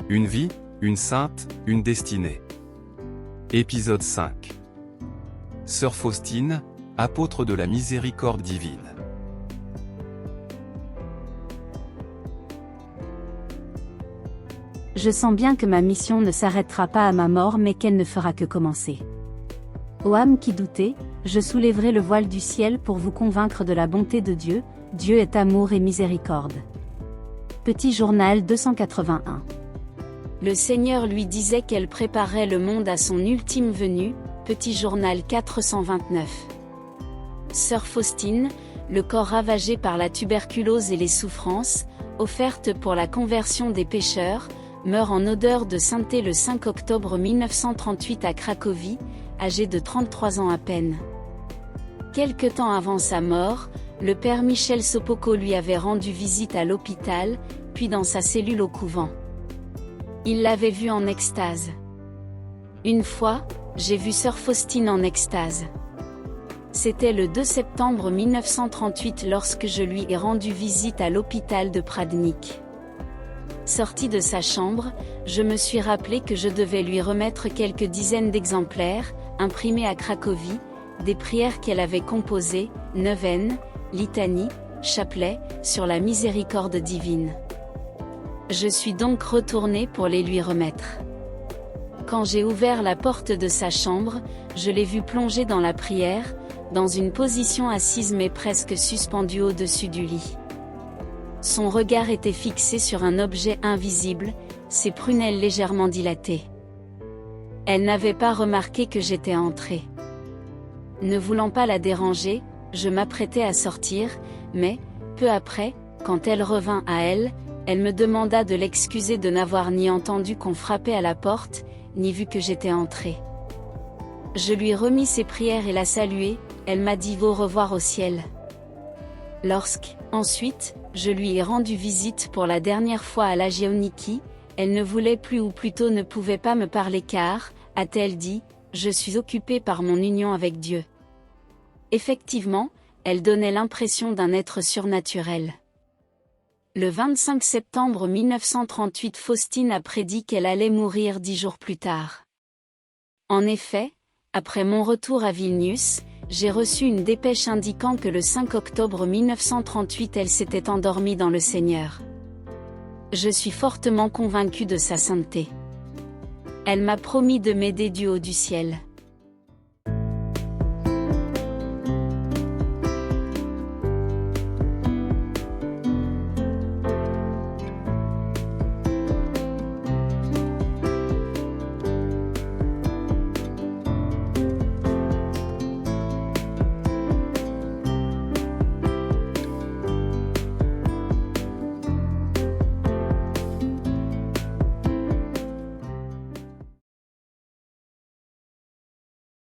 Une vie, une sainte, une destinée. Épisode 5. Sœur Faustine, apôtre de la miséricorde divine. Je sens bien que ma mission ne s'arrêtera pas à ma mort mais qu'elle ne fera que commencer. Ô âme qui doutez, je soulèverai le voile du ciel pour vous convaincre de la bonté de Dieu. Dieu est amour et miséricorde. Petit journal 281. Le Seigneur lui disait qu'elle préparait le monde à son ultime venue. Petit journal 429. Sœur Faustine, le corps ravagé par la tuberculose et les souffrances, offerte pour la conversion des pécheurs, meurt en odeur de sainteté le 5 octobre 1938 à Cracovie, âgé de 33 ans à peine. Quelque temps avant sa mort, le père Michel Sopocko lui avait rendu visite à l'hôpital, puis dans sa cellule au couvent. Il l'avait vue en extase. Une fois, j'ai vu sœur Faustine en extase. C'était le 2 septembre 1938 lorsque je lui ai rendu visite à l'hôpital de Pradnik. Sortie de sa chambre, je me suis rappelé que je devais lui remettre quelques dizaines d'exemplaires, imprimés à Cracovie, des prières qu'elle avait composées, neuvaines, litanies, chapelets, sur la miséricorde divine. Je suis donc retourné pour les lui remettre. Quand j'ai ouvert la porte de sa chambre, je l'ai vu plonger dans la prière, dans une position assise mais presque suspendue au-dessus du lit. Son regard était fixé sur un objet invisible, ses prunelles légèrement dilatées. Elle n'avait pas remarqué que j'étais entré. Ne voulant pas la déranger, je m'apprêtais à sortir, mais, peu après, quand elle revint à elle, elle me demanda de l'excuser de n'avoir ni entendu qu'on frappait à la porte, ni vu que j'étais entré. Je lui remis ses prières et la saluai, elle m'a dit au revoir au ciel. Ensuite, je lui ai rendu visite pour la dernière fois à Lagiauniki, elle ne voulait plus ou plutôt ne pouvait pas me parler car, a-t-elle dit, je suis occupée par mon union avec Dieu. Effectivement, elle donnait l'impression d'un être surnaturel. Le 25 septembre 1938 Faustine a prédit qu'elle allait mourir 10 jours plus tard. En effet, après mon retour à Vilnius, j'ai reçu une dépêche indiquant que le 5 octobre 1938 elle s'était endormie dans le Seigneur. Je suis fortement convaincue de sa sainteté. Elle m'a promis de m'aider du haut du ciel.